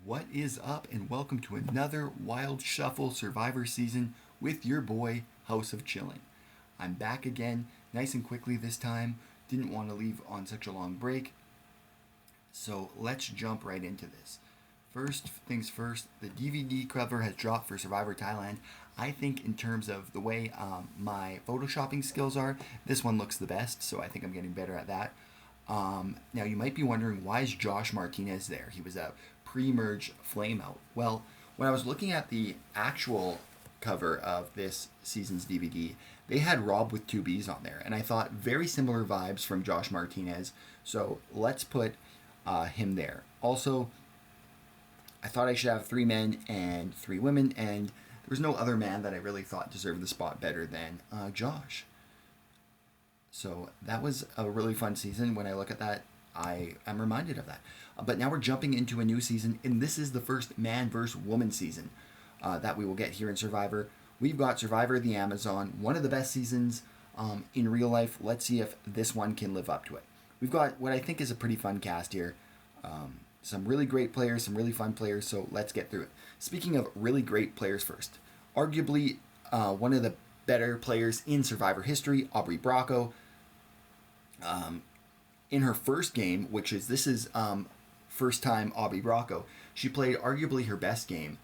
What is up, and welcome to another Wild Shuffle Survivor season with your boy, House of Chillin'. I'm back again, nice and quickly this time. Didn't want to leave on such a long break, so let's jump right into this. First things first, the DVD cover has dropped for Survivor Thailand. I think in terms of the way my photoshopping skills are, this one looks the best, so I think I'm getting better at that. Now you might be wondering, why is Josh Martinez there? He was a pre-merge flameout. Well, when I was looking at the actual cover of this season's DVD, they had Rob with two B's on there, and I thought very similar vibes from Josh Martinez, so let's put him there. Also, I thought I should have three men and three women, and there was no other man that I really thought deserved the spot better than Josh. So that was a really fun season. When I look at that, I am reminded of that. But now we're jumping into a new season, and this is the first man versus woman season that we will get here in Survivor. We've got Survivor the Amazon, one of the best seasons in real life. Let's see if this one can live up to it. We've got what I think is a pretty fun cast here. Some really great players, some really fun players, so let's get through it. Speaking of really great players first, arguably one of the better players in Survivor history, Aubrey Bracco. In her first game, this is first time Aubrey Bracco, she played arguably her best game,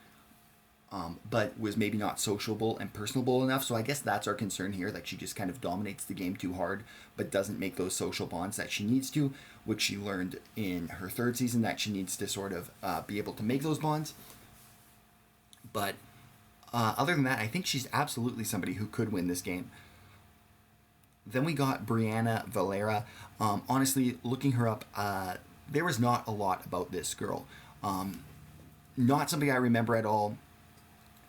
but was maybe not sociable and personable enough. So I guess that's our concern here, that she just kind of dominates the game too hard, but doesn't make those social bonds that she needs to, which she learned in her third season, that she needs to sort of be able to make those bonds. But other than that, I think she's absolutely somebody who could win this game. Then we got Brianna Valera. Honestly, looking her up, there was not a lot about this girl. Not somebody I remember at all.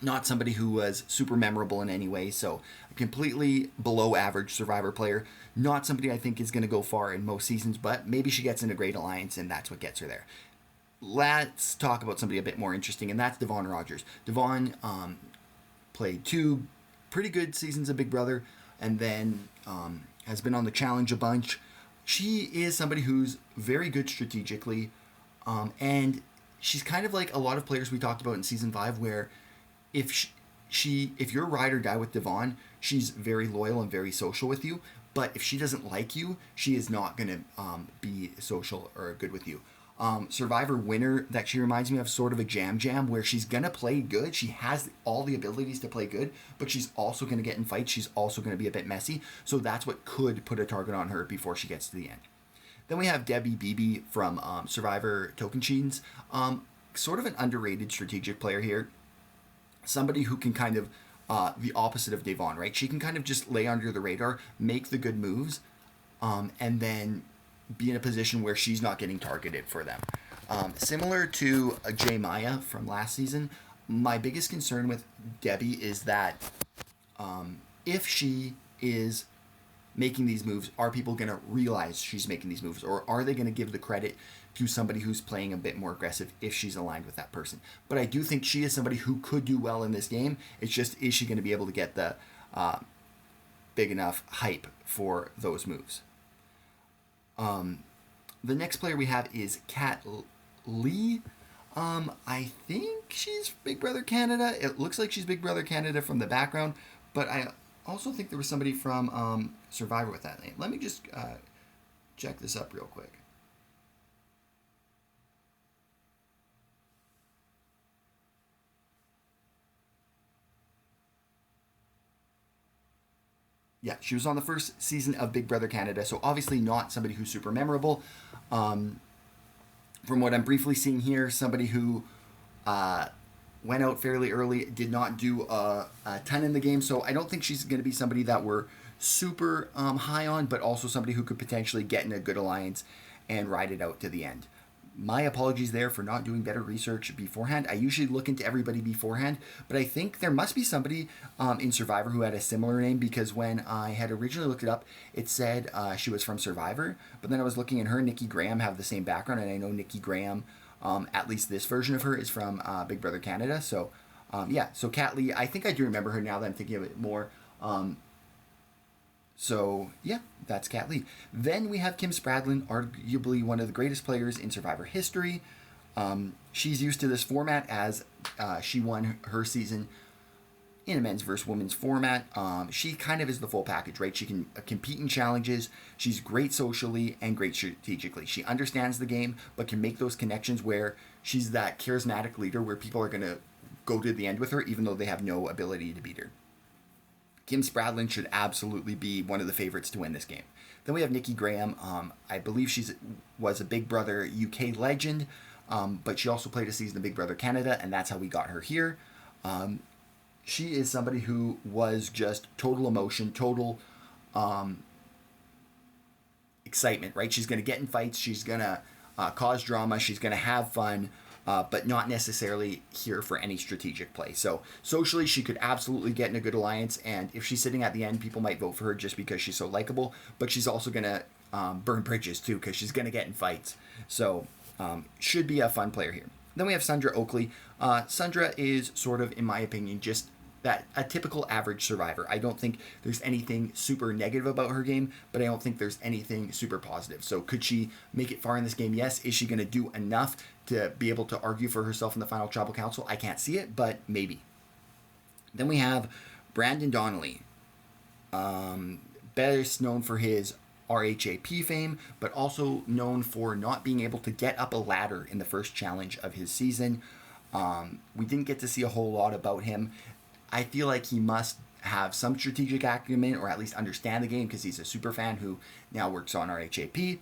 Not somebody who was super memorable in any way. So a completely below average Survivor player. Not somebody I think is going to go far in most seasons, but maybe she gets in a great alliance and that's what gets her there. Let's talk about somebody a bit more interesting, and that's Devon Rogers. Devon played two pretty good seasons of Big Brother, and then has been on the challenge a bunch. She is somebody who's very good strategically, and she's kind of like a lot of players we talked about in season 5, where if you're ride or die with Devon, she's very loyal and very social with you. But if she doesn't like you, she is not going to be social or good with you. Survivor winner that she reminds me of, sort of a Jam, where she's going to play good. She has all the abilities to play good, but she's also going to get in fights. She's also going to be a bit messy. So that's what could put a target on her before she gets to the end. Then we have Debbie Beebe from Survivor Tocantins. Sort of an underrated strategic player here. Somebody who can kind of, the opposite of Devon, right? She can kind of just lay under the radar, make the good moves, and then be in a position where she's not getting targeted for them. Similar to Jay Maya from last season, my biggest concern with Debbie is that if she is making these moves, are people going to realize she's making these moves, or are they going to give the credit to somebody who's playing a bit more aggressive if she's aligned with that person? But I do think she is somebody who could do well in this game. It's just, is she going to be able to get the big enough hype for those moves? The next player we have is Kat Lee. I think she's Big Brother Canada. It looks like she's Big Brother Canada from the background, but I also think there was somebody from Survivor with that name. Let me just check this up real quick. Yeah, she was on the first season of Big Brother Canada, so obviously not somebody who's super memorable. From what I'm briefly seeing here, somebody who went out fairly early, did not do a ton in the game, so I don't think she's going to be somebody that we're super high on, but also somebody who could potentially get in a good alliance and ride it out to the end. My apologies there for not doing better research beforehand. I usually look into everybody beforehand, but I think there must be somebody in Survivor who had a similar name, because when I had originally looked it up, it said she was from Survivor, but then I was looking at her, Nikki Graham, have the same background, and I know Nikki Graham, at least this version of her, is from Big Brother Canada. So so Kat Lee, I think I do remember her now that I'm thinking of it more. So, yeah, that's Kat Lee. Then we have Kim Spradlin, arguably one of the greatest players in Survivor history. She's used to this format as she won her season in a men's versus women's format. She kind of is the full package, right? She can compete in challenges. She's great socially and great strategically. She understands the game, but can make those connections where she's that charismatic leader where people are going to go to the end with her, even though they have no ability to beat her. Kim Spradlin should absolutely be one of the favorites to win this game. Then we have Nikki Graham. I believe was a Big Brother UK legend, but she also played a season of Big Brother Canada, and that's how we got her here. She is somebody who was just total emotion, total excitement, right? She's going to get in fights. She's going to cause drama. She's going to have fun, but not necessarily here for any strategic play. So socially, she could absolutely get in a good alliance. And if she's sitting at the end, people might vote for her just because she's so likable. But she's also going to burn bridges, too, because she's going to get in fights. So should be a fun player here. Then we have Sandra Oakley. Sandra is sort of, in my opinion, just a typical average survivor. I don't think there's anything super negative about her game, but I don't think there's anything super positive. So could she make it far in this game? Yes. Is she going to do enough to be able to argue for herself in the final tribal council? I can't see it, but maybe. Then we have Brandon Donnelly. Best known for his RHAP fame, but also known for not being able to get up a ladder in the first challenge of his season. We didn't get to see a whole lot about him. I feel like he must have some strategic acumen or at least understand the game because he's a super fan who now works on RHAP.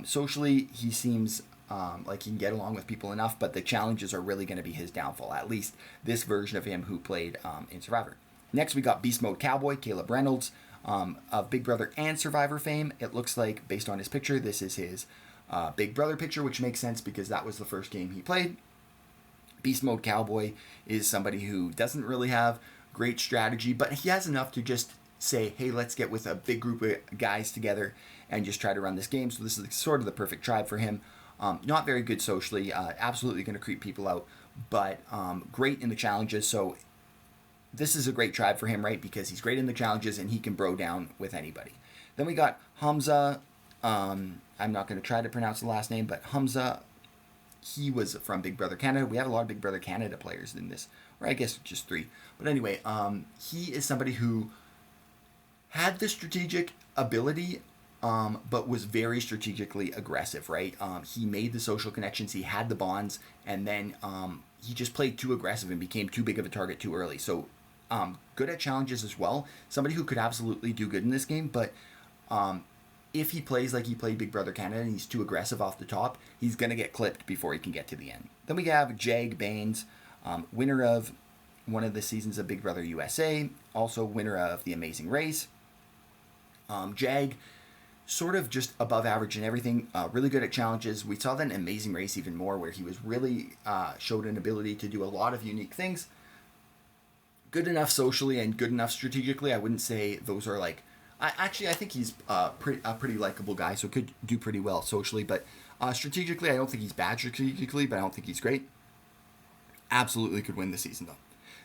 Socially, he seems like he can get along with people enough, but the challenges are really going to be his downfall, at least this version of him who played in Survivor. Next, we got Beast Mode Cowboy, Caleb Reynolds, of Big Brother and Survivor fame. It looks like, based on his picture, this is his Big Brother picture, which makes sense because that was the first game he played. Beast Mode Cowboy is somebody who doesn't really have great strategy, but he has enough to just say, hey, let's get with a big group of guys together and just try to run this game. So this is sort of the perfect tribe for him. Not very good socially, absolutely going to creep people out, but great in the challenges. So this is a great tribe for him, right? Because he's great in the challenges and he can bro down with anybody. Then we got Hamza. I'm not going to try to pronounce the last name, but Hamza. He was from Big Brother Canada. We have a lot of Big Brother Canada players in this, or I guess just 3. But anyway, he is somebody who had the strategic ability, but was very strategically aggressive, right? He made the social connections, he had the bonds, and then he just played too aggressive and became too big of a target too early. So good at challenges as well. Somebody who could absolutely do good in this game, but if he plays like he played Big Brother Canada and he's too aggressive off the top, he's going to get clipped before he can get to the end. Then we have Jag Baines, winner of one of the seasons of Big Brother USA, also winner of The Amazing Race. Jag, sort of just above average in everything, really good at challenges. We saw that in Amazing Race even more, where he was really showed an ability to do a lot of unique things. Good enough socially and good enough strategically. I wouldn't say those are like... I think he's a pretty likable guy, so could do pretty well socially. But strategically, I don't think he's bad strategically, but I don't think he's great. Absolutely could win the season, though.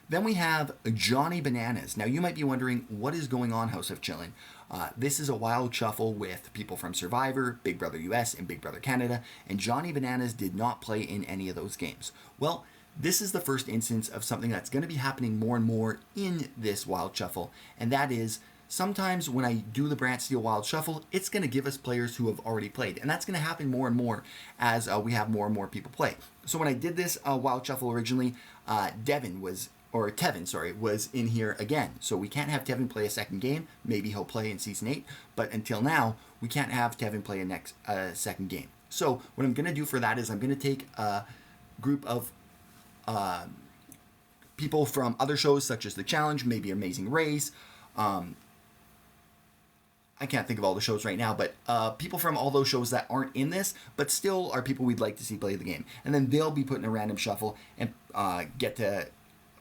Then we have Johnny Bananas. Now, you might be wondering, what is going on, House of Chillin'? This is a wild shuffle with people from Survivor, Big Brother US, and Big Brother Canada, and Johnny Bananas did not play in any of those games. Well, this is the first instance of something that's going to be happening more and more in this wild shuffle, and that is... sometimes when I do the Brantsteele Wild Shuffle, it's going to give us players who have already played. And that's going to happen more and more as we have more and more people play. So when I did this Wild Shuffle originally, Tevin was in here again. So we can't have Tevin play a second game. Maybe he'll play in Season 8. But until now, we can't have Tevin play a second game. So what I'm going to do for that is I'm going to take a group of people from other shows such as The Challenge, maybe Amazing Race, I can't think of all the shows right now, but people from all those shows that aren't in this, but still are people we'd like to see play the game. And then they'll be put in a random shuffle and get to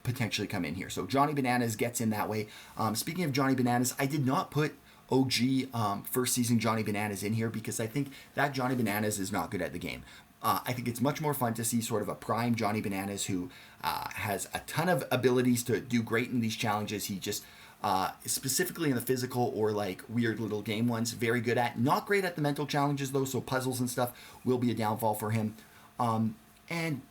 potentially come in here. So Johnny Bananas gets in that way. Speaking of Johnny Bananas, I did not put OG first season Johnny Bananas in here because I think that Johnny Bananas is not good at the game. I think it's much more fun to see sort of a prime Johnny Bananas who has a ton of abilities to do great in these challenges. He just... specifically in the physical or like weird little game ones, very good at. Not great at the mental challenges though, so puzzles and stuff will be a downfall for him. And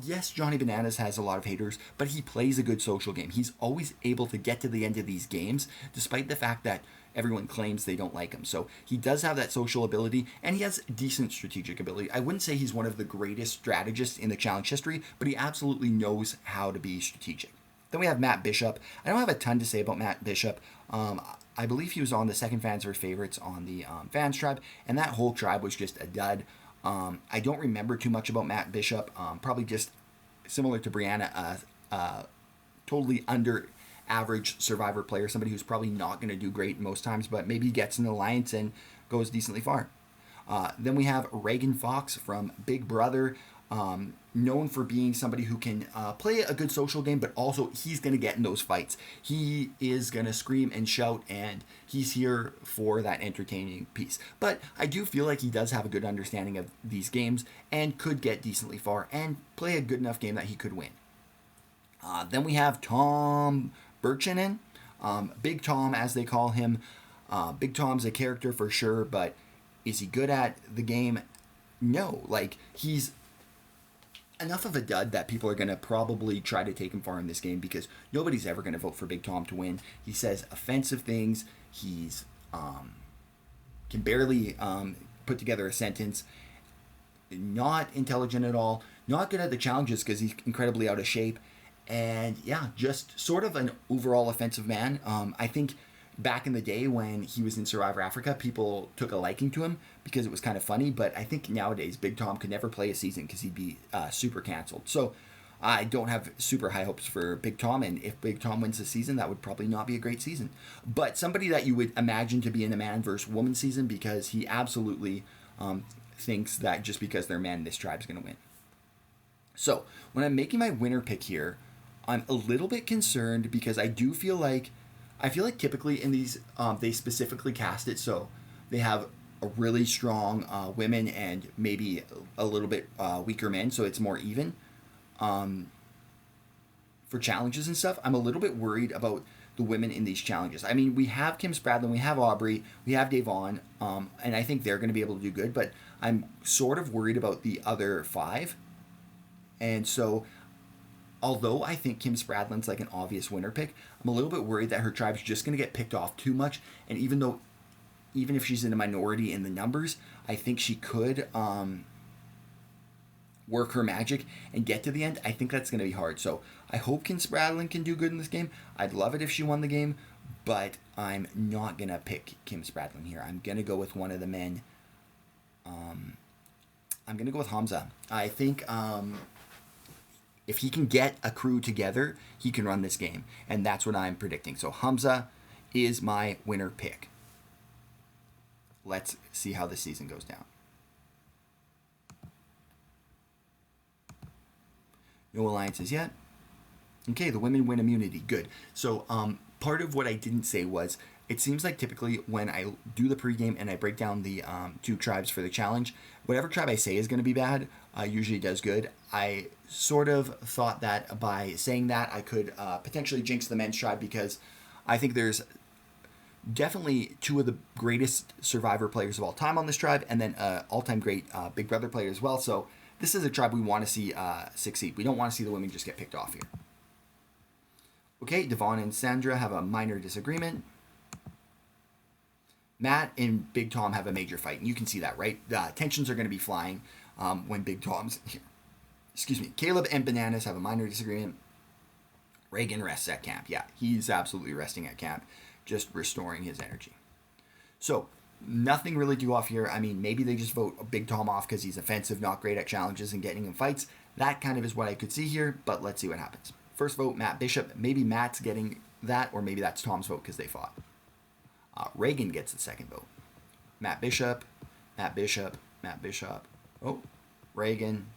yes, Johnny Bananas has a lot of haters, but he plays a good social game. He's always able to get to the end of these games, despite the fact that everyone claims they don't like him. So he does have that social ability, and he has decent strategic ability. I wouldn't say he's one of the greatest strategists in the challenge history, but he absolutely knows how to be strategic. Then we have Matt Bishop. I don't have a ton to say about Matt Bishop. I believe he was on the second Fans vs. Favorites on the Fans tribe, and that whole tribe was just a dud. I don't remember too much about Matt Bishop. Probably just similar to Brianna, totally under average Survivor player, somebody who's probably not going to do great most times, but maybe gets an alliance and goes decently far. Then we have Reagan Fox from Big Brother, known for being somebody who can play a good social game, but also he's going to get in those fights. He is going to scream and shout, and he's here for that entertaining piece. But I do feel like he does have a good understanding of these games and could get decently far and play a good enough game that he could win. Then we have Tom Burchinen, Big Tom as they call him. Big Tom's a character for sure, but is he good at the game? No. Like, he's enough of a dud that people are going to probably try to take him far in this game because nobody's ever going to vote for Big Tom to win. He says offensive things. He's can barely put together a sentence. Not intelligent at all. Not good at the challenges because he's incredibly out of shape. And yeah, just sort of an overall offensive man. I think back in the day when he was in Survivor Africa, people took a liking to him because it was kind of funny. But I think nowadays Big Tom could never play a season because he'd be super canceled. So I don't have super high hopes for Big Tom. And if Big Tom wins the season, that would probably not be a great season. But somebody that you would imagine to be in a man versus woman season because he absolutely thinks that just because they're men, this tribe's going to win. So when I'm making my winner pick here, I'm a little bit concerned because I feel like typically in these, they specifically cast it so they have a really strong women and maybe a little bit weaker men, so it's more even for challenges and stuff. I'm a little bit worried about the women in these challenges. I mean, we have Kim Spradlin, we have Aubrey, we have Davon, and I think they're going to be able to do good, but I'm sort of worried about the other 5. And so although I think Kim Spradlin's like an obvious winner pick, I'm a little bit worried that her tribe's just going to get picked off too much. And even if she's in a minority in the numbers, I think she could work her magic and get to the end. I think that's going to be hard. So I hope Kim Spradlin can do good in this game. I'd love it if she won the game, but I'm not going to pick Kim Spradlin here. I'm going to go with one of the men. I'm going to go with Hamza. I think if he can get a crew together, he can run this game. And that's what I'm predicting. So Hamza is my winner pick. Let's see how the season goes down. No alliances yet. Okay, the women win immunity. Good. So part of what I didn't say was, it seems like typically when I do the pregame and I break down the 2 tribes for the challenge, whatever tribe I say is going to be bad usually does good. I sort of thought that by saying that I could potentially jinx the men's tribe because I think there's definitely 2 of the greatest Survivor players of all time on this tribe and then all-time great Big Brother player as well. So this is a tribe we want to see succeed. We don't want to see the women just get picked off here. Okay, Devon and Sandra have a minor disagreement. Matt and Big Tom have a major fight, and you can see that, right? Tensions are going to be flying when Big Tom's here. Excuse me. Caleb and Bananas have a minor disagreement. Reagan rests at camp. Yeah, he's absolutely resting at camp, just restoring his energy. So, nothing really to go off here. I mean, maybe they just vote Big Tom off because he's offensive, not great at challenges and getting in fights. That kind of is what I could see here, but let's see what happens. First vote, Matt Bishop. Maybe Matt's getting that, or maybe that's Tom's vote because they fought. Reagan gets the second vote. Matt Bishop, Matt Bishop, Matt Bishop. Oh, Reagan.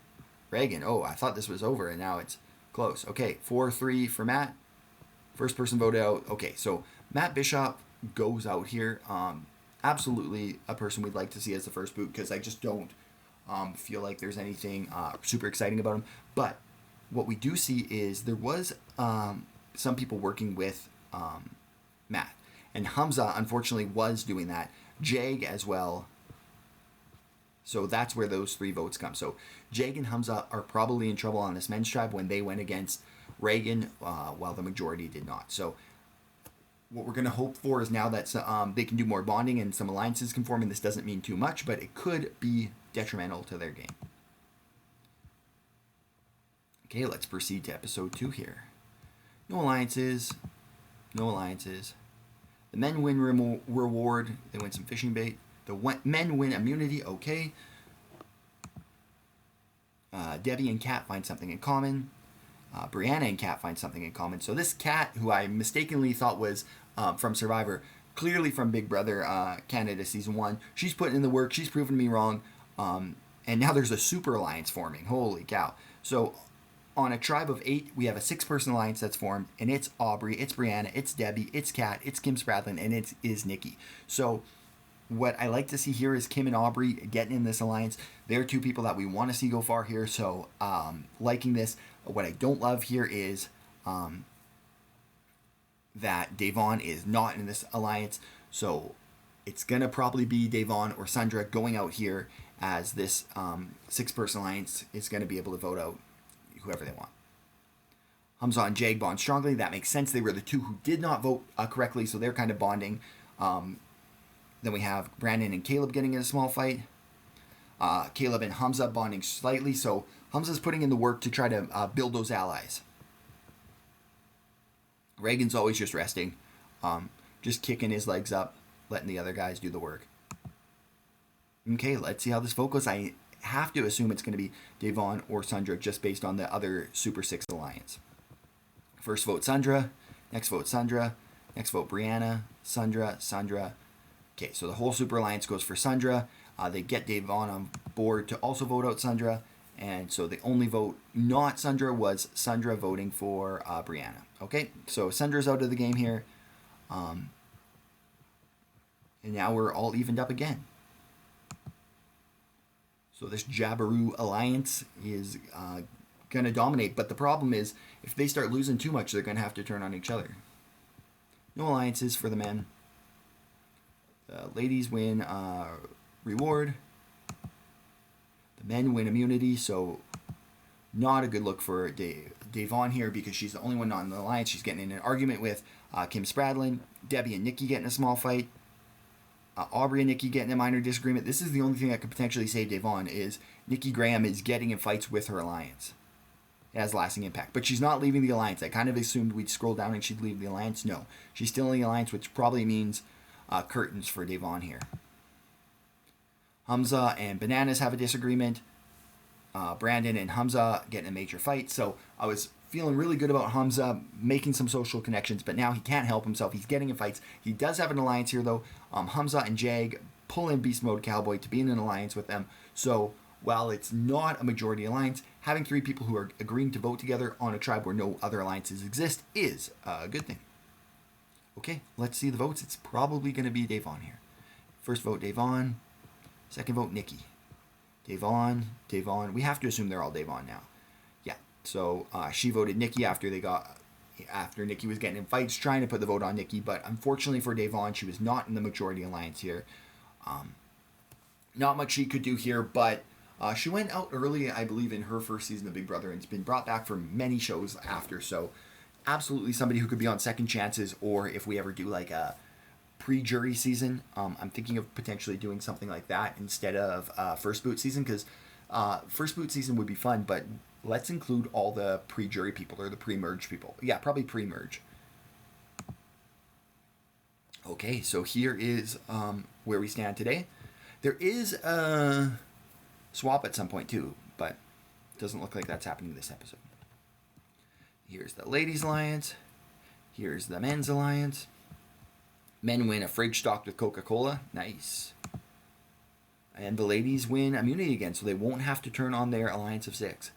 Oh, I thought this was over, and now it's close. Okay, 4-3 for Matt. First person voted out. Okay, so Matt Bishop goes out here. Absolutely a person we'd like to see as the first boot because I just don't feel like there's anything super exciting about him. But what we do see is there was some people working with Matt. And Hamza, unfortunately, was doing that. Jag as well. So that's where those 3 votes come. So Jag and Hamza are probably in trouble on this men's tribe when they went against Reagan, while the majority did not. So what we're going to hope for is now that they can do more bonding and some alliances can form, and this doesn't mean too much, but it could be detrimental to their game. Okay, let's proceed to episode 2 here. No alliances. No alliances. The men win reward. They win some fishing bait. The men win immunity. Okay. Debbie and Kat find something in common. Brianna and Kat find something in common. So this Kat, who I mistakenly thought was from Survivor, clearly from Big Brother Canada Season 1, she's putting in the work. She's proven me wrong. And now there's a super alliance forming. Holy cow. So on a tribe of 8, we have a 6-person alliance that's formed, and it's Aubrey, it's Brianna, it's Debbie, it's Kat, it's Kim Spradlin, and it is Nikki. So what I like to see here is Kim and Aubrey getting in this alliance. They're 2 people that we want to see go far here, so liking this. What I don't love here is that Devon is not in this alliance, so it's going to probably be Devon or Sandra going out here, as this 6-person alliance is going to be able to vote out whoever they want. Hamza and Jag bond strongly. That makes sense. They were the 2 who did not vote correctly, so they're kind of bonding. Then we have Brandon and Caleb getting in a small fight. Caleb and Hamza bonding slightly, so Hamza's putting in the work to try to build those allies. Reagan's always just resting, just kicking his legs up, letting the other guys do the work. Okay, let's see how this vote goes. I have to assume it's going to be Devon or Sandra just based on the other Super 6 alliance. First vote Sandra, next vote Sandra, next vote Brianna, Sandra. Okay, so the whole Super Alliance goes for Sandra. They get Devon on board to also vote out Sandra, and so the only vote not Sandra was Sandra voting for Brianna. Okay, so Sandra's out of the game here, and now we're all evened up again. So this Jabiru alliance is going to dominate. But the problem is, if they start losing too much, they're going to have to turn on each other. No alliances for the men. The ladies win reward. The men win immunity. So not a good look for Devon here, because she's the only one not in the alliance. She's getting in an argument with Kim Spradlin. Debbie and Nikki get in a small fight. Aubrey and Nikki get in a minor disagreement. This is the only thing that could potentially save Devon, is Nikki Graham is getting in fights with her alliance. It has lasting impact. But she's not leaving the alliance. I kind of assumed we'd scroll down and she'd leave the alliance. No. She's still in the alliance, which probably means curtains for Devon here. Hamza and Bananas have a disagreement. Brandon and Hamza get in a major fight. So I was feeling really good about Hamza making some social connections, but now he can't help himself. He's getting in fights. He does have an alliance here, though. Hamza and Jag pull in Beast Mode Cowboy to be in an alliance with them. So while it's not a majority alliance, having 3 people who are agreeing to vote together on a tribe where no other alliances exist is a good thing. Okay, let's see the votes. It's probably going to be Devon here. First vote, Devon. Second vote, Nikki. Devon. We have to assume they're all Devon now. Yeah, so she voted Nikki after Nikki was getting in fights, trying to put the vote on Nikki, but unfortunately for Devon, she was not in the majority alliance here. Not much she could do here, but she went out early, I believe, in her first season of Big Brother, and it's been brought back for many shows after, so absolutely somebody who could be on second chances, or if we ever do like a pre-jury season, I'm thinking of potentially doing something like that instead of first boot season, because first boot season would be fun, but let's include all the pre-jury people or the pre-merge people. Yeah, probably pre-merge. Okay, so here is where we stand today. There is a swap at some point too, but it doesn't look like that's happening this episode. Here's the ladies' alliance. Here's the men's alliance. Men win a fridge stocked with Coca-Cola. Nice. And the ladies win immunity again, so they won't have to turn on their alliance of 6.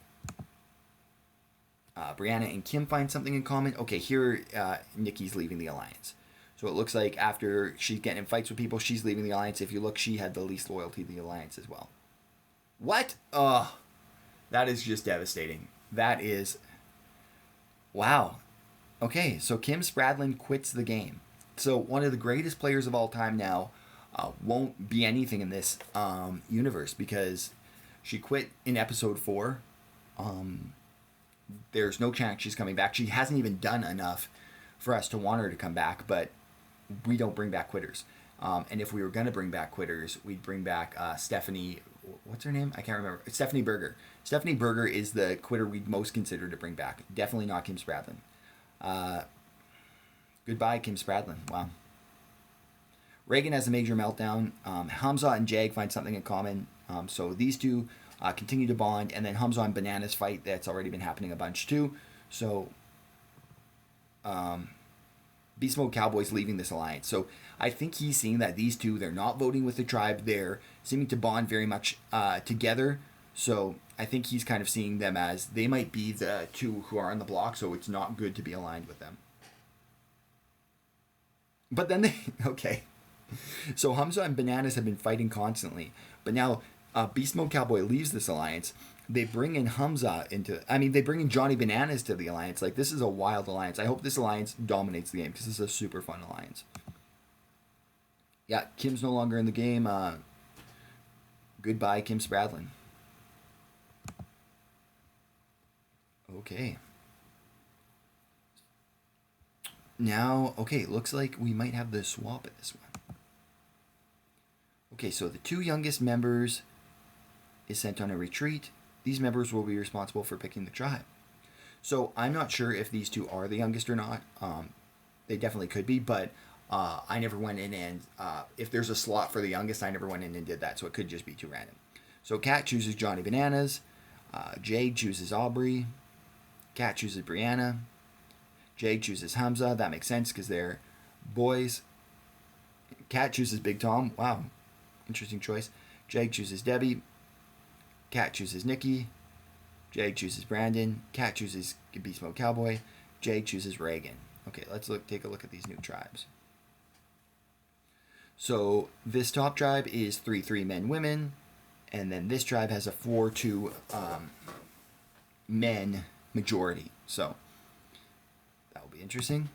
Brianna and Kim find something in common. Okay, here Nikki's leaving the alliance. So it looks like after she's getting in fights with people, she's leaving the alliance. If you look, she had the least loyalty to the alliance as well. What? That is just devastating. That is... Wow. Okay, so Kim Spradlin quits the game. So one of the greatest players of all time now won't be anything in this universe because she quit in episode 4. There's no chance she's coming back. She hasn't even done enough for us to want her to come back, but we don't bring back quitters. And if we were going to bring back quitters, we'd bring back Stephanie. What's her name? I can't remember. It's Stephanie Berger. Stephanie Berger is the quitter we'd most consider to bring back. Definitely not Kim Spradlin. Goodbye, Kim Spradlin. Wow. Reagan has a major meltdown. Hamza and Jag find something in common. So these two continue to bond. And then Hamza and Bananas fight. That's already been happening a bunch too. So Beast Mode Cowboy's leaving this alliance. So I think he's seeing that these two, they're not voting with the tribe. They're seeming to bond very much together. So I think he's kind of seeing them as they might be the two who are on the block. So it's not good to be aligned with them. But then they... Okay. So Hamza and Bananas have been fighting constantly. But now Beast Mode Cowboy leaves this alliance. They bring in Hamza into... I mean, they bring in Johnny Bananas to the alliance. Like, this is a wild alliance. I hope this alliance dominates the game because this is a super fun alliance. Yeah, Kim's no longer in the game. Goodbye, Kim Spradlin. Okay. Now, okay, looks like we might have the swap at this one. Okay, so the 2 youngest members is sent on a retreat. These members will be responsible for picking the tribe. So I'm not sure if these 2 are the youngest or not. They definitely could be, but I never went in and if there's a slot for the youngest, I never went in and did that. So it could just be too random. So Kat chooses Johnny Bananas. Jade chooses Aubrey. Kat chooses Brianna. Jade chooses Hamza. That makes sense because they're boys. Kat chooses Big Tom. Wow. Interesting choice. Jade chooses Debbie. Kat chooses Nikki. Jade chooses Brandon. Kat chooses Beast Mode Cowboy. Jade chooses Reagan. Okay, let's take a look at these new tribes. So this top tribe is 3-3 men, women. And then this tribe has a 4-2 men majority. So that will be interesting.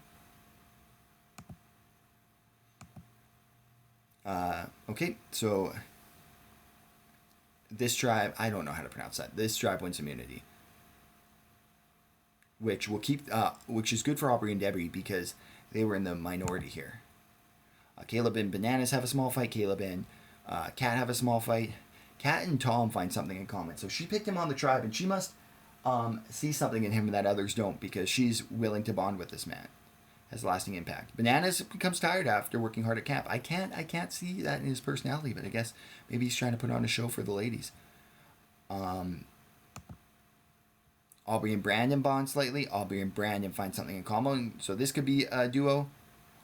Okay, so this tribe, I don't know how to pronounce that. This tribe wins immunity, which will keep, which is good for Aubrey and Debbie because they were in the minority here. Caleb and Bananas have a small fight. Caleb and Kat have a small fight. Kat and Tom find something in common. So she picked him on the tribe, and she must see something in him that others don't because she's willing to bond with this man. Has lasting impact. Bananas becomes tired after working hard at camp. I can't see that in his personality, but I guess maybe he's trying to put on a show for the ladies. Aubrey and Brandon bond slightly. Aubrey and Brandon find something in common. So this could be a duo.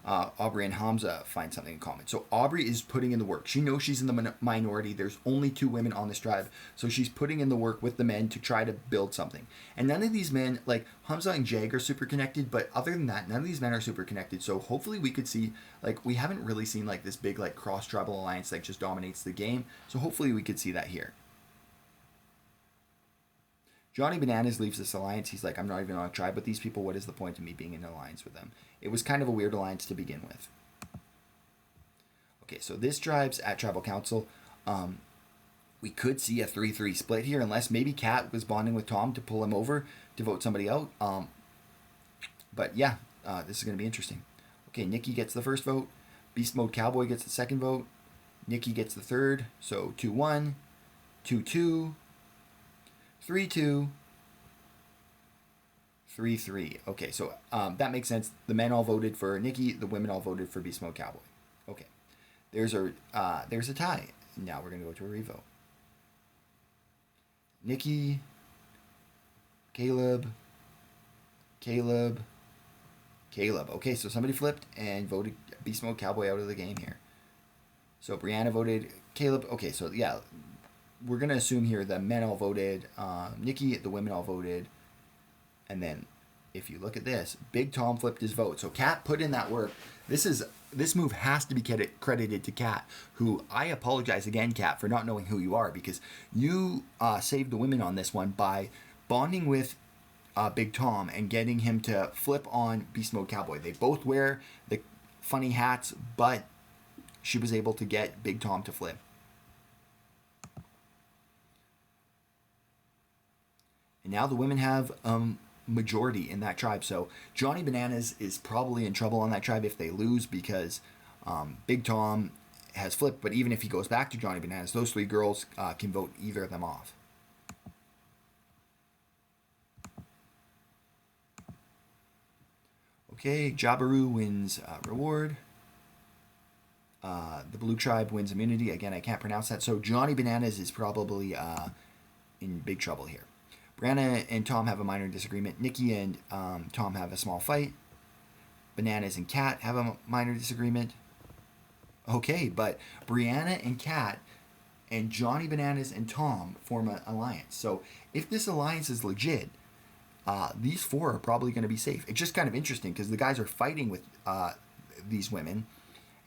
Aubrey and Hamza find something in common. So Aubrey is putting in the work. She knows she's in the minority. There's only 2 women on this tribe. So she's putting in the work with the men to try to build something. And none of these men, like Hamza and Jag, are super connected. But other than that, none of these men are super connected. So hopefully we could see, like, we haven't really seen like this big like cross-tribal alliance that just dominates the game. So hopefully we could see that here. Johnny Bananas leaves this alliance. He's like, I'm not even on a tribe with these people. What is the point of me being in an alliance with them? It was kind of a weird alliance to begin with. Okay, so this tribe's at Tribal Council. We could see a 3-3 split here, unless maybe Kat was bonding with Tom to pull him over to vote somebody out. But yeah, this is going to be interesting. Okay, Nikki gets the first vote. Beast Mode Cowboy gets the second vote. Nikki gets the third. So 2-1, 2-2. 3-2, 3-3. Okay, so that makes sense. The men all voted for Nikki. The women all voted for Beast Mode Cowboy. Okay, there's a tie. Now we're gonna go to a revote. Nikki, Caleb. Okay, so somebody flipped and voted Beast Mode Cowboy out of the game here. So Brianna voted Caleb. Okay, so yeah. We're going to assume here the men all voted Nikki, the women all voted. And then if you look at this, Big Tom flipped his vote. So Kat put in that work. This move has to be credited to Kat, who I apologize again, Kat, for not knowing who you are because you saved the women on this one by bonding with Big Tom and getting him to flip on Beast Mode Cowboy. They both wear the funny hats, but she was able to get Big Tom to flip. And now the women have majority in that tribe. So Johnny Bananas is probably in trouble on that tribe if they lose, because Big Tom has flipped. But even if he goes back to Johnny Bananas, those 3 girls can vote either of them off. Okay, Jabiru wins reward. The blue tribe wins immunity. Again, I can't pronounce that. So Johnny Bananas is probably in big trouble here. Brianna and Tom have a minor disagreement. Nikki and Tom have a small fight. Bananas and Kat have a minor disagreement. Okay, but Brianna and Kat and Johnny Bananas and Tom form an alliance. So if this alliance is legit, these 4 are probably going to be safe. It's just kind of interesting because the guys are fighting with these women,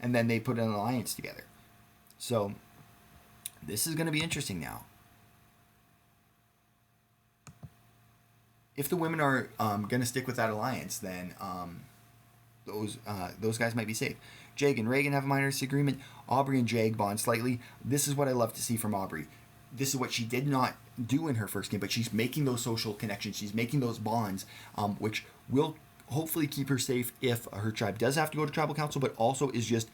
and then they put an alliance together. So this is going to be interesting now. If the women are going to stick with that alliance, then those guys might be safe. Jag and Reagan have a minor disagreement. Aubrey and Jag bond slightly. This is what I love to see from Aubrey. This is what she did not do in her first game, but she's making those social connections. She's making those bonds, which will hopefully keep her safe if her tribe does have to go to tribal council, but also is just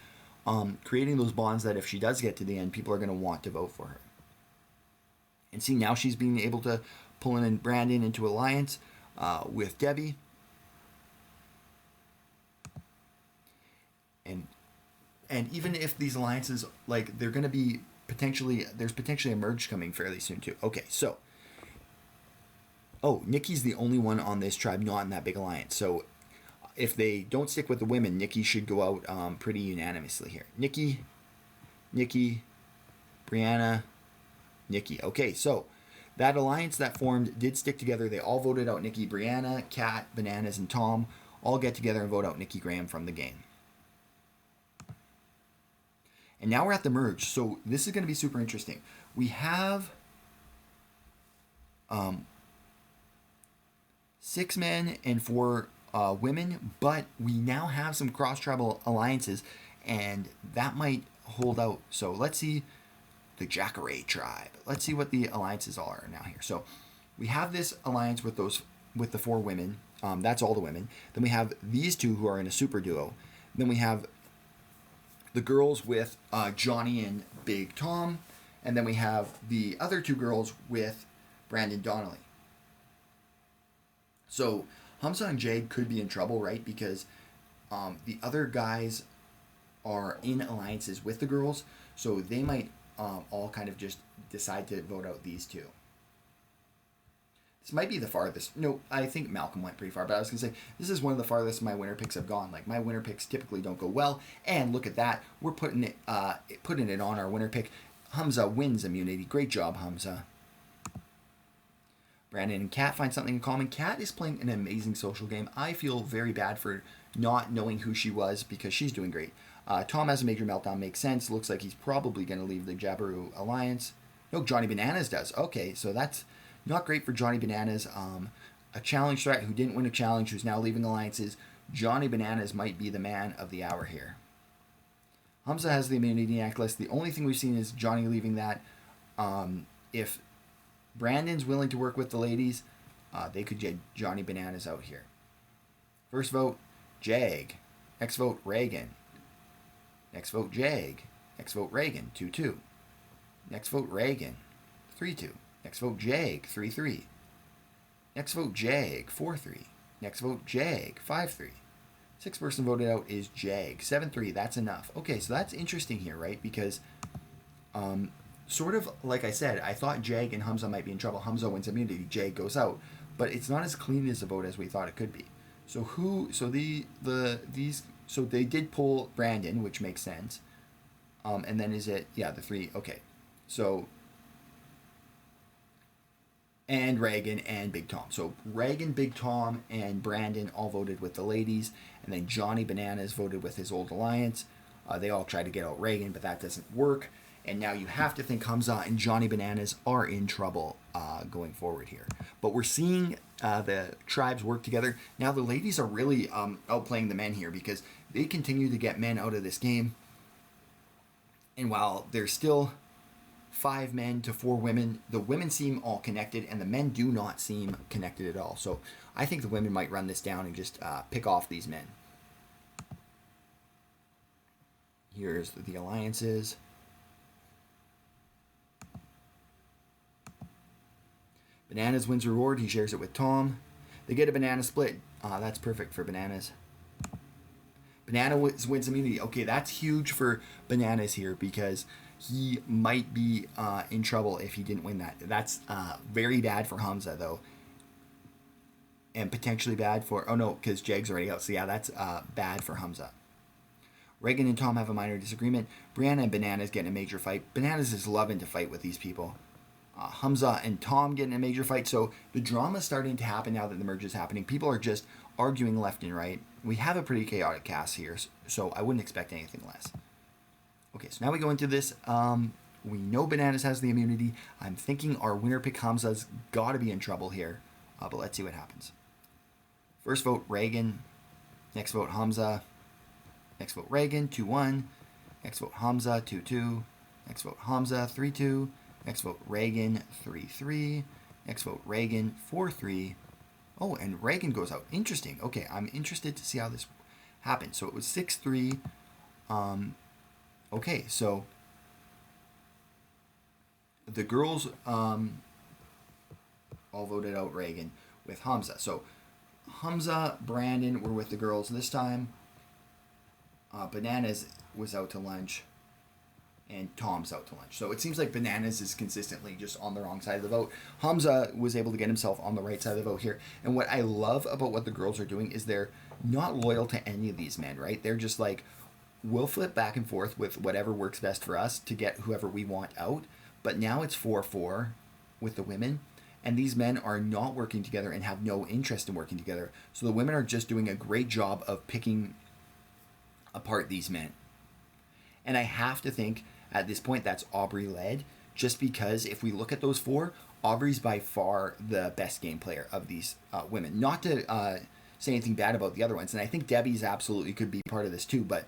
creating those bonds that if she does get to the end, people are going to want to vote for her. And see, now she's being able to pull in Brandon into alliance with Debbie. And even if these alliances, like, they're going to be there's potentially a merge coming fairly soon too. Okay, so Nikki's the only one on this tribe not in that big alliance. So if they don't stick with the women, Nikki should go out pretty unanimously here. Nikki, Brianna, Nikki. Okay, so that alliance that formed did stick together. They all voted out Nikki. Brianna, Kat, Bananas, and Tom all get together and vote out Nikki Graham from the game. And now we're at the merge. So this is going to be super interesting. We have 6 men and 4 women, but we now have some cross-tribal alliances, and that might hold out. So let's see the Jacare tribe. Let's see what the alliances are now here. So we have this alliance with the 4 women. That's all the women. Then we have these 2 who are in a super duo. Then we have the girls with Johnny and Big Tom. And then we have the other 2 girls with Brandon Donnelly. So Hamza and Jade could be in trouble, right? Because the other guys are in alliances with the girls. So they might all kind of just decide to vote out these 2. This might be the farthest. No, I think Malcolm went pretty far, but I was going to say, this is one of the farthest my winner picks have gone. Like, my winner picks typically don't go well, and look at that. We're putting it on our winner pick. Hamza wins immunity. Great job, Hamza. Brandon and Kat find something in common. Kat is playing an amazing social game. I feel very bad for not knowing who she was because she's doing great. Tom has a major meltdown. Makes sense. Looks like he's probably going to leave the Jabiru Alliance. No, Johnny Bananas does. Okay, so that's not great for Johnny Bananas. A challenge threat who didn't win a challenge, who's now leaving alliances. Johnny Bananas might be the man of the hour here. Hamza has the immunity necklace. The only thing we've seen is Johnny leaving that. If Brandon's willing to work with the ladies, they could get Johnny Bananas out here. First vote, Jag. Next vote, Reagan. Next vote, Jag. Next vote, Reagan, 2-2. Next vote, Reagan, 3-2. Next vote, Jag, 3-3. Next vote, Jag, 4-3. Next vote, Jag, 5-3. 6th person voted out is Jag, 7-3. That's enough. Okay, so that's interesting here, right? Because, sort of like I said, I thought Jag and Hamza might be in trouble. Hamza wins immunity, Jag goes out. But it's not as clean as a vote as we thought it could be. So so they did pull Brandon, which makes sense. And then is it, the 3, okay. So, and Reagan and Big Tom. So Reagan, Big Tom, and Brandon all voted with the ladies, and then Johnny Bananas voted with his old alliance. They all tried to get out Reagan, but that doesn't work. And now you have to think Hamza and Johnny Bananas are in trouble going forward here. But we're seeing the tribes work together. Now the ladies are really outplaying the men here because they continue to get men out of this game. And while there's still 5 men to 4 women, the women seem all connected and the men do not seem connected at all. So I think the women might run this down and just pick off these men. Here's the alliances. Bananas wins reward. He shares it with Tom. They get a banana split. That's perfect for Bananas. Banana wins immunity. Okay, that's huge for Bananas here because he might be in trouble if he didn't win that. That's very bad for Hamza, though. And potentially bad for... Oh, no, because Jag's already out. So, yeah, that's bad for Hamza. Reagan and Tom have a minor disagreement. Brianna and Bananas get in a major fight. Bananas is loving to fight with these people. Hamza and Tom get in a major fight. So the drama's starting to happen now that the merge is happening. People are just arguing left and right. We have a pretty chaotic cast here, so I wouldn't expect anything less. Okay, so now we go into this. We know Bananas has the immunity. I'm thinking our winner pick Hamza's got to be in trouble here. But let's see what happens. First vote, Reagan. Next vote, Hamza. Next vote, Reagan, 2-1. Next vote, Hamza, 2-2. Next vote, Hamza, 3-2. Next vote, Reagan, 3-3. Next vote, Reagan, 4-3. Oh, and Reagan goes out. Interesting. Okay, I'm interested to see how this happened. So it was 6-3. Okay, so the girls all voted out Reagan with Hamza. So Hamza, Brandon were with the girls this time. Bananas was out to lunch, and Tom's out to lunch. So it seems like Bananas is consistently just on the wrong side of the vote. Hamza was able to get himself on the right side of the vote here. And what I love about what the girls are doing is they're not loyal to any of these men, right? They're just like, we'll flip back and forth with whatever works best for us to get whoever we want out. But now it's 4-4 with the women. And these men are not working together and have no interest in working together. So the women are just doing a great job of picking apart these men. And I have to think at this point that's Aubrey led, just because if we look at those 4, Aubrey's by far the best game player of these women. Not to say anything bad about the other ones, and I think Debbie's absolutely could be part of this too, but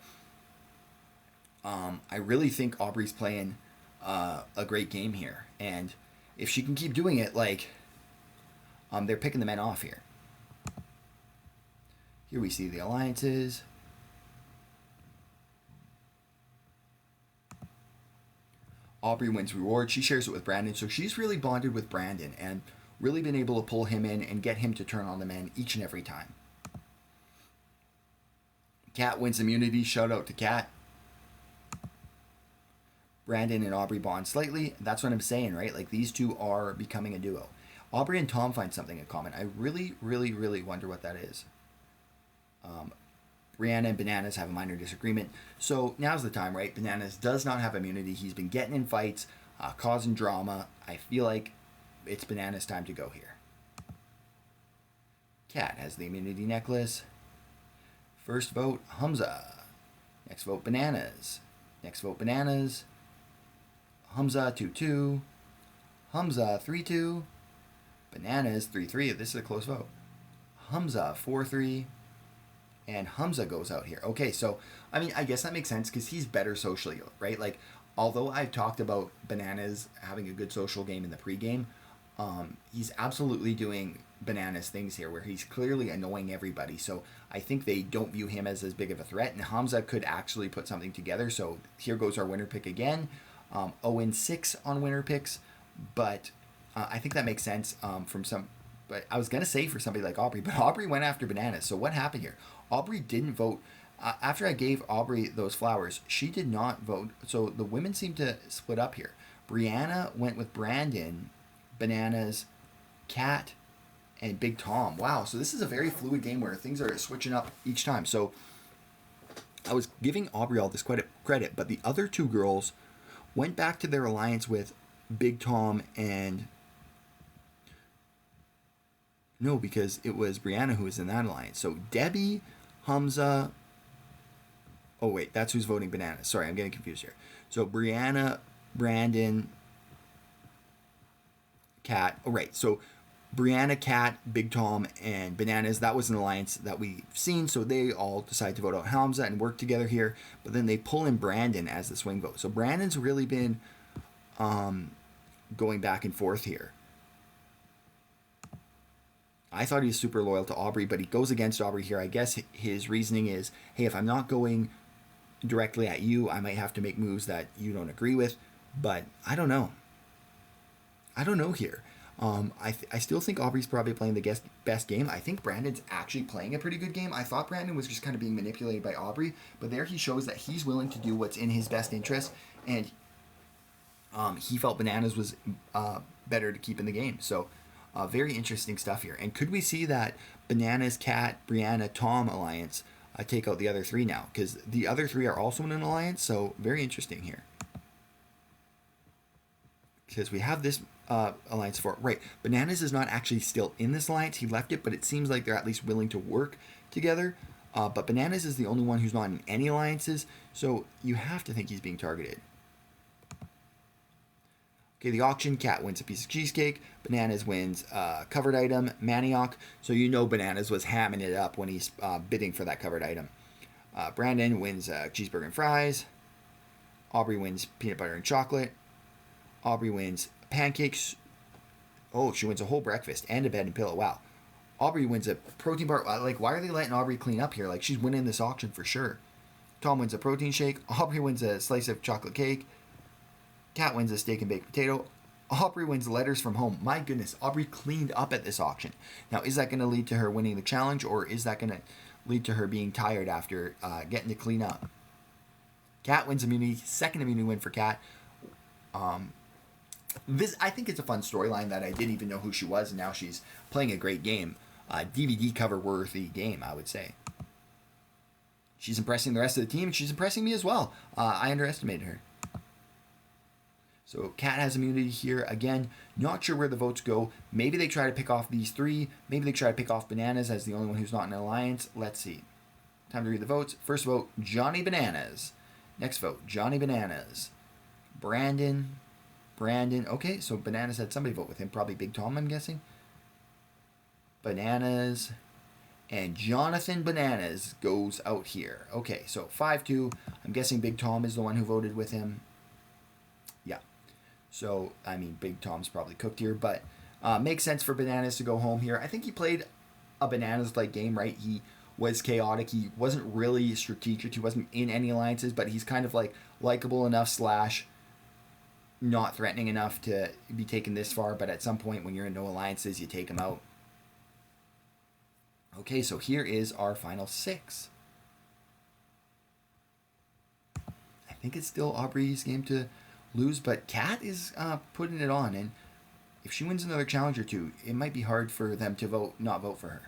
I really think Aubrey's playing a great game here. And if she can keep doing it, like, they're picking the men off here. Here we see the alliances. Aubrey wins reward. She shares it with Brandon. So she's really bonded with Brandon and really been able to pull him in and get him to turn on the men each and every time. Kat wins immunity. Shout out to Kat. Brandon and Aubrey bond slightly. That's what I'm saying, right? Like, these two are becoming a duo. Aubrey and Tom find something in common. I really, really, really wonder what that is. Brianna and Bananas have a minor disagreement. So now's the time, right? Bananas does not have immunity. He's been getting in fights, causing drama. I feel like it's Bananas' time to go here. Kat has the immunity necklace. First vote, Hamza. Next vote, Bananas. Next vote, Bananas. Hamza, 2-2. Hamza, 3-2. Bananas, 3-3. This is a close vote. Hamza, 4-3. And Hamza goes out here. Okay, so, I mean, I guess that makes sense because he's better socially, right? Like, although I've talked about Bananas having a good social game in the pregame, he's absolutely doing Bananas things here where he's clearly annoying everybody. So I think they don't view him as big of a threat. And Hamza could actually put something together. So here goes our winner pick again. 0-6 on winner picks. But I think that makes sense from some... But I was going to say for somebody like Aubrey, but Aubrey went after Bananas. So what happened here? Aubrey didn't vote. After I gave Aubrey those flowers, she did not vote. So the women seem to split up here. Brianna went with Brandon, Bananas, Kat, and Big Tom. Wow, so this is a very fluid game where things are switching up each time. So I was giving Aubrey all this credit, but the other 2 girls went back to their alliance with Big Tom and... No, because it was Brianna who was in that alliance. So Debbie, Hamza... Oh, wait, that's who's voting Bananas. Sorry, I'm getting confused here. So Brianna, Brandon, Kat... Oh, right, so Brianna, Kat, Big Tom, and Bananas, that was an alliance that we've seen, so they all decide to vote out Hamza and work together here, but then they pull in Brandon as the swing vote. So Brandon's really been going back and forth here. I thought he was super loyal to Aubrey, but he goes against Aubrey here. I guess his reasoning is, hey, if I'm not going directly at you, I might have to make moves that you don't agree with, but I don't know. I don't know here. I still think Aubrey's probably playing the best game. I think Brandon's actually playing a pretty good game. I thought Brandon was just kind of being manipulated by Aubrey, but there he shows that he's willing to do what's in his best interest, and he felt Bananas was better to keep in the game. So very interesting stuff here. And could we see that Bananas, Kat, Brianna, Tom alliance take out the other three now? Because the other three are also in an alliance, so very interesting here. Because we have this alliance for right. Bananas is not actually still in this alliance. He left it, but it seems like they're at least willing to work together. But Bananas is the only one who's not in any alliances, so you have to think he's being targeted. Okay, the auction, Kat wins a piece of cheesecake. Bananas wins covered item, manioc. So you know Bananas was hamming it up when he's bidding for that covered item. Brandon wins cheeseburger and fries. Aubrey wins peanut butter and chocolate. Aubrey wins pancakes. Oh, she wins a whole breakfast and a bed and pillow. Wow. Aubrey wins a protein bar. Like, why are they letting Aubrey clean up here? Like, she's winning this auction for sure. Tom wins a protein shake. Aubrey wins a slice of chocolate cake. Kat wins a steak and baked potato. Aubrey wins letters from home. My goodness, Aubrey cleaned up at this auction. Now, is that going to lead to her winning the challenge, or is that going to lead to her being tired after getting to clean up? Kat wins immunity. Second immunity win for Kat. This, I think it's a fun storyline that I didn't even know who she was, and now she's playing a great game. DVD cover worthy game, I would say. She's impressing the rest of the team, and she's impressing me as well. I underestimated her. So Kat has immunity here. Again, not sure where the votes go. Maybe they try to pick off these three. Maybe they try to pick off Bananas as the only one who's not in an alliance. Let's see. Time to read the votes. First vote, Johnny Bananas. Next vote, Johnny Bananas. Brandon. Okay, so Bananas had somebody vote with him. Probably Big Tom, I'm guessing. Bananas. And Jonathan Bananas goes out here. Okay, so 5-2. I'm guessing Big Tom is the one who voted with him. Yeah. So, I mean, Big Tom's probably cooked here, but makes sense for Bananas to go home here. I think he played a Bananas-like game, right? He was chaotic. He wasn't really strategic. He wasn't in any alliances, but he's kind of like likable enough / not threatening enough to be taken this far, but at some point when you're in no alliances, you take him out. Okay, so here is our final 6. I think it's still Aubrey's game to lose, but Kat is putting it on, and if she wins another challenge or two, it might be hard for them to not vote for her.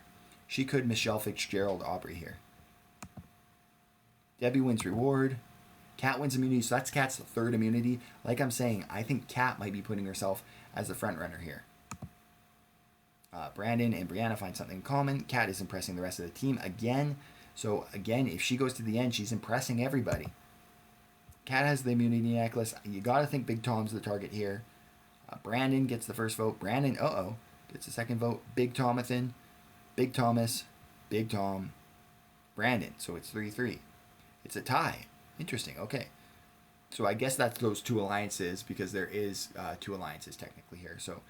She could Michelle Fitzgerald Aubrey here. Debbie wins reward. Kat wins immunity, so that's Kat's third immunity. Like I'm saying, I think Kat might be putting herself as the front runner here. Brandon and Brianna find something in common. Kat is impressing the rest of the team again. So again, if she goes to the end, she's impressing everybody. Kat has the immunity necklace. You got to think Big Tom's the target here. Brandon gets the first vote. Brandon, gets the second vote. Big Tomathan, Big Thomas, Big Tom, Brandon. So it's 3-3. It's a tie. Interesting. Okay. So I guess that's those two alliances, because there is 2 alliances technically here. So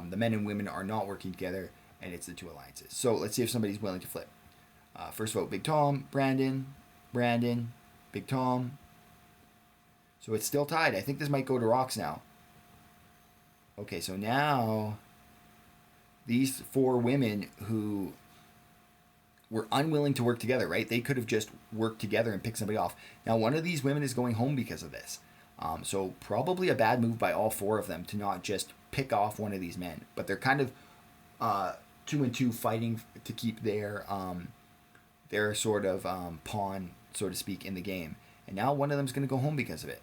the men and women are not working together, and it's the 2 alliances. So let's see if somebody's willing to flip. First vote, Big Tom, Brandon, Big Tom. So it's still tied. I think this might go to rocks now. Okay, so now these 4 women who were unwilling to work together, right? They could have just worked together and picked somebody off. Now, one of these women is going home because of this. So probably a bad move by all 4 of them to not just pick off one of these men. But they're kind of 2 and 2 fighting to keep their sort of pawn, so to speak, in the game. And now one of them's going to go home because of it.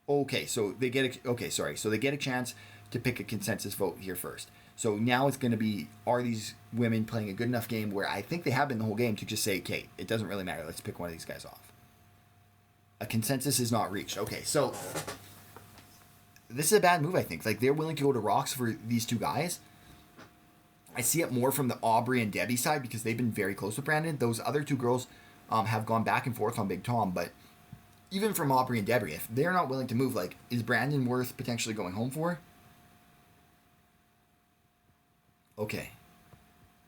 Okay, so they get a chance to pick a consensus vote here first. So now it's going to be, are these women playing a good enough game where I think they have been the whole game to just say, Kate, it doesn't really matter. Let's pick one of these guys off. A consensus is not reached. Okay, so this is a bad move, I think. Like, they're willing to go to rocks for these two guys. I see it more from the Aubrey and Debbie side because they've been very close with Brandon. Those other two girls have gone back and forth on Big Tom, but even from Aubrey and Debbie, if they're not willing to move, like, is Brandon worth potentially going home for? Okay.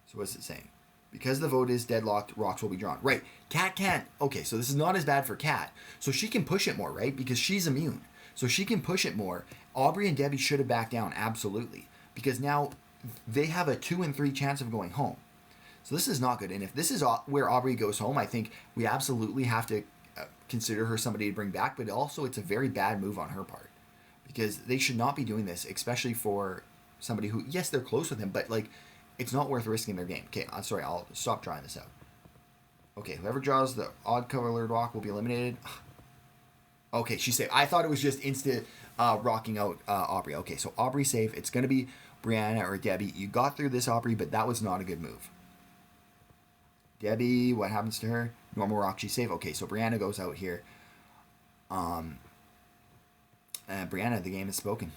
So what's it saying? Because the vote is deadlocked, rocks will be drawn. Right. Kat can't. Okay, so this is not as bad for Kat. So she can push it more, right? Because she's immune. So she can push it more. Aubrey and Debbie should have backed down, absolutely. Because now they have a 2 and 3 chance of going home. So this is not good. And if this is where Aubrey goes home, I think we absolutely have to consider her somebody to bring back. But also, it's a very bad move on her part. Because they should not be doing this, especially for somebody who, yes, they're close with him, but, like, it's not worth risking their game. Okay, I'm sorry, I'll stop drawing this out. Okay, whoever draws the odd colored rock will be eliminated. Okay, she's safe. I thought it was just instant rocking out Aubrey. Okay, so Aubrey safe. It's going to be Brianna or Debbie. You got through this, Aubrey, but that was not a good move. Debbie, what happens to her? Normal rock, she's safe. Okay, so Brianna goes out here. Brianna, the game is spoken.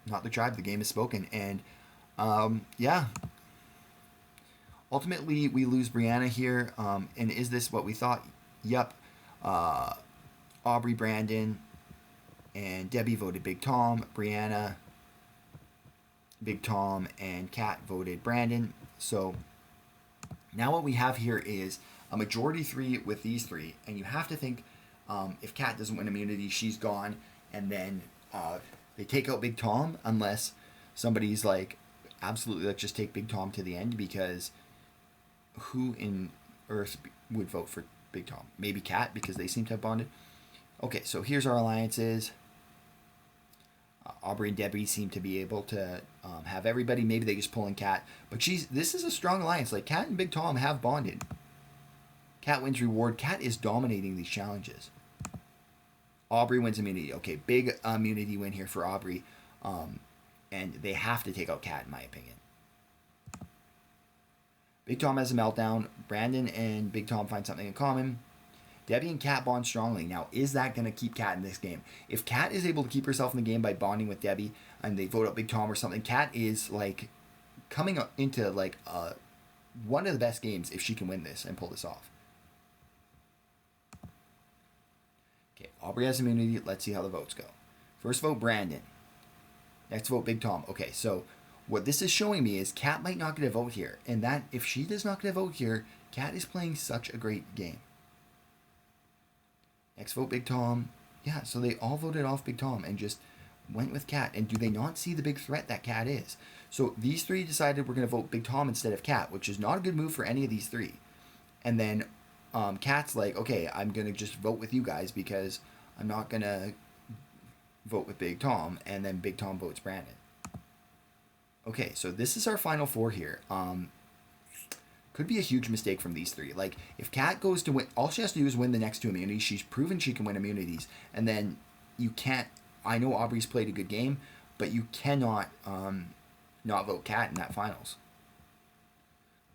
Not the tribe, the game is spoken. And, yeah. Ultimately, we lose Brianna here. And is this what we thought? Yep. Aubrey, Brandon, and Debbie voted Big Tom. Brianna, Big Tom, and Kat voted Brandon. So now what we have here is a majority 3 with these 3. And you have to think if Kat doesn't win immunity, she's gone. And then they take out Big Tom unless somebody's like, absolutely, let's just take Big Tom to the end, because who in Earth would vote for Big Tom? Maybe Kat, because they seem to have bonded. Okay, so here's our alliances. Aubrey and Debbie seem to be able to have everybody. Maybe they just pull in Kat. But this is a strong alliance. Like, Kat and Big Tom have bonded. Kat wins reward. Kat is dominating these challenges. Aubrey wins immunity. Okay, big immunity win here for Aubrey. And they have to take out Kat, in my opinion. Big Tom has a meltdown. Brandon and Big Tom find something in common. Debbie and Kat bond strongly. Now, is that going to keep Kat in this game? If Kat is able to keep herself in the game by bonding with Debbie and they vote out Big Tom or something, Kat is, like, coming into, like, one of the best games if she can win this and pull this off. Okay, Aubrey has immunity. Let's see how the votes go. First vote, Brandon. Next vote, Big Tom. Okay, so what this is showing me is Kat might not get a vote here. And that, if she does not get a vote here, Kat is playing such a great game. Next vote, Big Tom. Yeah, so they all voted off Big Tom and just went with Kat. And do they not see the big threat that Kat is? So these 3 decided we're going to vote Big Tom instead of Kat, which is not a good move for any of these 3. And then Kat's like, okay, I'm going to just vote with you guys because I'm not going to vote with Big Tom. And then Big Tom votes Brandon. Okay, so this is our final 4 here. Could be a huge mistake from these 3. Like, if Kat goes to win, all she has to do is win the next 2 immunities. She's proven she can win immunities. And then you can't, I know Aubrey's played a good game, but you cannot not vote Kat in that finals.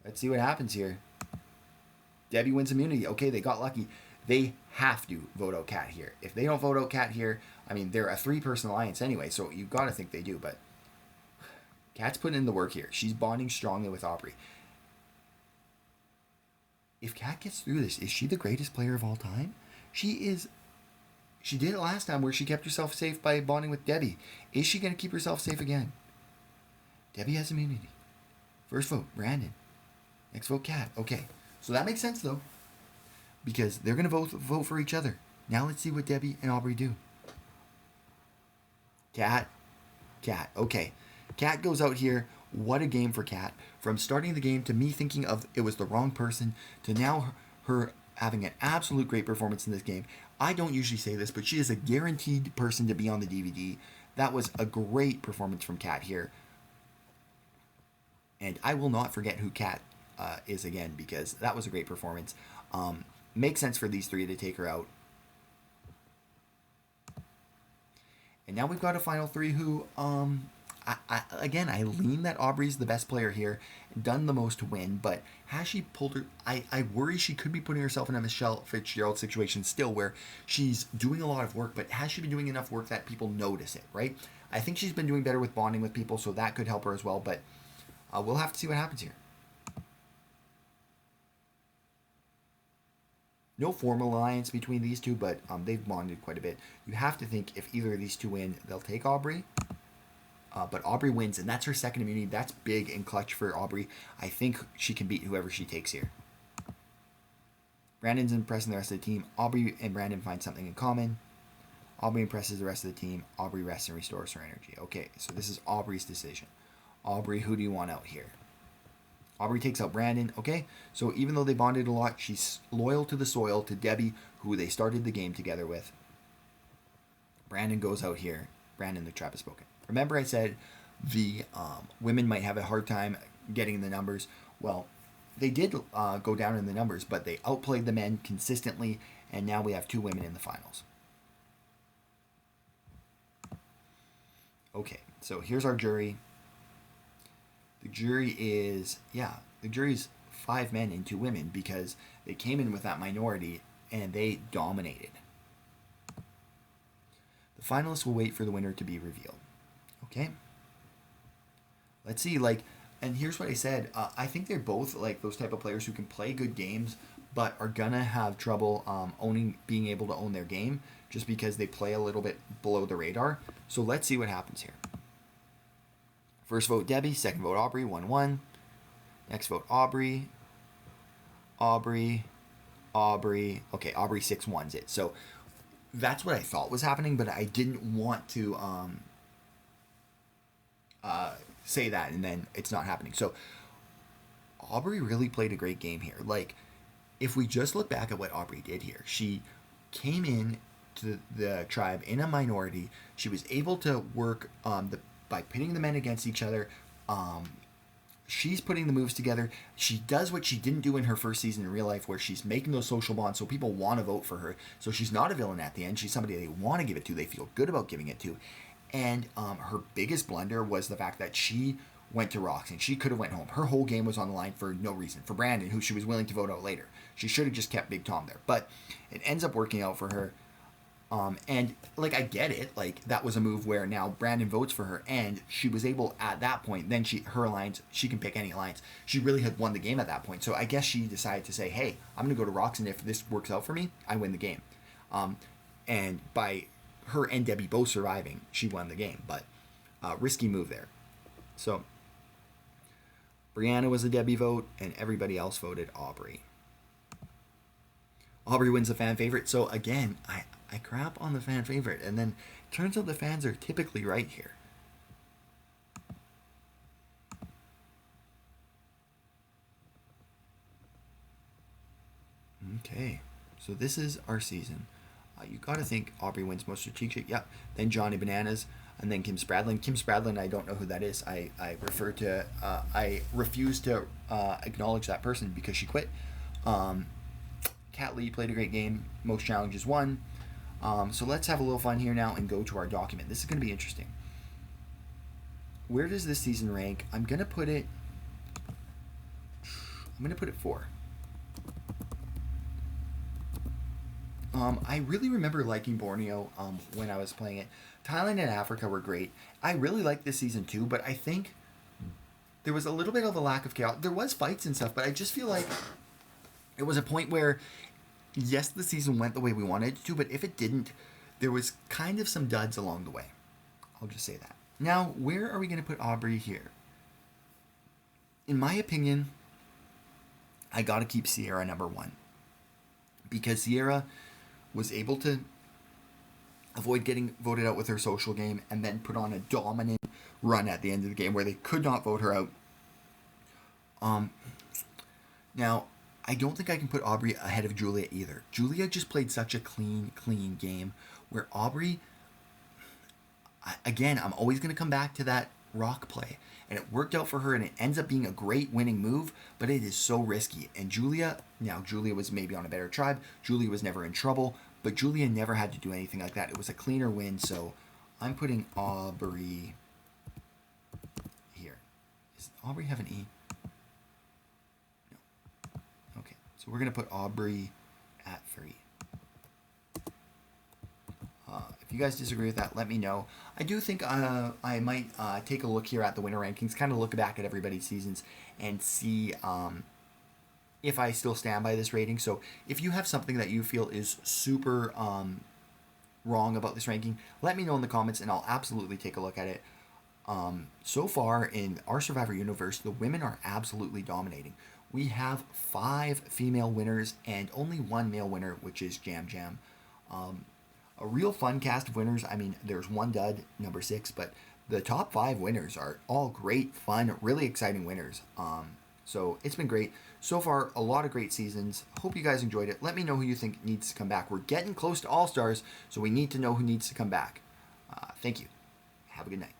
Let's see what happens here. Debbie wins immunity. Okay, they got lucky. They have to vote out Kat here. If they don't vote out Kat here, I mean, they're a 3-person alliance anyway, so you've got to think they do. But Kat's putting in the work here. She's bonding strongly with Aubrey. If Kat gets through this, is she the greatest player of all time? She is. She did it last time where she kept herself safe by bonding with Debbie. Is she going to keep herself safe again? Debbie has immunity. First vote, Brandon. Next vote, Kat. Okay. So that makes sense, though. Because they're going to vote for each other. Now let's see what Debbie and Aubrey do. Kat. Okay. Kat goes out here. What a game for Kat. From starting the game to me thinking of it was the wrong person to now her having an absolute great performance in this game. I don't usually say this, but she is a guaranteed person to be on the DVD. That was a great performance from Kat here. And I will not forget who Kat is again, because that was a great performance. Makes sense for these 3 to take her out. And now we've got a final 3 who, I lean that Aubrey's the best player here, done the most to win, but has she pulled her... I worry she could be putting herself in a Michelle Fitzgerald situation still where she's doing a lot of work, but has she been doing enough work that people notice it, right? I think she's been doing better with bonding with people, so that could help her as well. But we'll have to see what happens here. No formal alliance between these two, but they've bonded quite a bit. You have to think if either of these two win, they'll take Aubrey. But Aubrey wins, and that's her second immunity. That's big and clutch for Aubrey. I think she can beat whoever she takes here. Brandon's impressing the rest of the team. Aubrey and Brandon find something in common. Aubrey impresses the rest of the team. Aubrey rests and restores her energy. Okay, so this is Aubrey's decision. Aubrey, who do you want out here? Aubrey takes out Brandon. Okay, so even though they bonded a lot, she's loyal to the soil, to Debbie, who they started the game together with. Brandon goes out here. Brandon, the trap is spoken. Remember I said the women might have a hard time getting the numbers. Well, they did go down in the numbers, but they outplayed the men consistently, and now we have 2 women in the finals. Okay, so here's our jury. The jury is 5 men and 2 women because they came in with that minority and they dominated. The finalists will wait for the winner to be revealed. Okay? Let's see, and here's what I said. I think they're both like those type of players who can play good games but are gonna have trouble being able to own their game just because they play a little bit below the radar. So let's see what happens here. First vote Debbie, second vote Aubrey, 1-1. Next vote Aubrey. Okay, Aubrey 6-1's it. So that's what I thought was happening, but I didn't want to say that and then it's not happening. So Aubrey really played a great game here. If we just look back at what Aubrey did here, she came in to the tribe in a minority. She was able to work by pitting the men against each other. She's putting the moves together. She does what she didn't do in her first season in real life, where she's making those social bonds so people want to vote for her. So she's not a villain at the end. She's somebody they want to give it to. They feel good about giving it to. And her biggest blunder was the fact that she went to Rocks and she could have went home. Her whole game was on the line for no reason. For Brandon, who she was willing to vote out later. She should have just kept Big Tom there. But it ends up working out for her. And I get it. That was a move where now Brandon votes for her, and she was able at that point. Then her alliance, she can pick any alliance. She really had won the game at that point. So I guess she decided to say, "Hey, I'm going to go to Rocks, and if this works out for me, I win the game." And by her and Debbie both surviving, she won the game. But risky move there. So Brianna was a Debbie vote, and everybody else voted Aubrey. Aubrey wins the fan favorite. So again, I crap on the fan favorite, and then turns out the fans are typically right here. Okay, so this is our season. You got to think Aubrey wins most strategic. Yep. Then Johnny Bananas, and then Kim Spradlin. Kim Spradlin, I don't know who that is. I refuse to acknowledge that person because she quit. Kat Lee played a great game. Most challenges won. So let's have a little fun here now and go to our document. This is going to be interesting. Where does this season rank? I'm going to put it 4. I really remember liking Borneo when I was playing it. Thailand and Africa were great. I really liked this season too, but I think there was a little bit of a lack of chaos. There was fights and stuff, but I just feel like it was a point where, yes, the season went the way we wanted it to, but if it didn't, there was kind of some duds along the way. I'll just say that. Now, where are we going to put Aubrey here? In my opinion, I got to keep Sierra number 1. Because Sierra was able to avoid getting voted out with her social game and then put on a dominant run at the end of the game where they could not vote her out. Now, I don't think I can put Aubrey ahead of Julia either. Julia just played such a clean game where Aubrey, again, I'm always going to come back to that rock play. And it worked out for her, and it ends up being a great winning move, but it is so risky. And Julia was maybe on a better tribe. Julia was never in trouble, but Julia never had to do anything like that. It was a cleaner win, so I'm putting Aubrey here. Does Aubrey have an E? No. Okay, so we're going to put Aubrey at 3. If you guys disagree with that, let me know. I do think I might take a look here at the winter rankings, kind of look back at everybody's seasons and see if I still stand by this rating. So if you have something that you feel is super wrong about this ranking, let me know in the comments and I'll absolutely take a look at it. So far in our Survivor universe, the women are absolutely dominating. We have 5 female winners and only 1 male winner, which is Jam Jam. A real fun cast of winners. I mean, there's one dud, number 6, but the top 5 winners are all great, fun, really exciting winners. So it's been great. So far, a lot of great seasons. Hope you guys enjoyed it. Let me know who you think needs to come back. We're getting close to All-Stars, so we need to know who needs to come back. Thank you. Have a good night.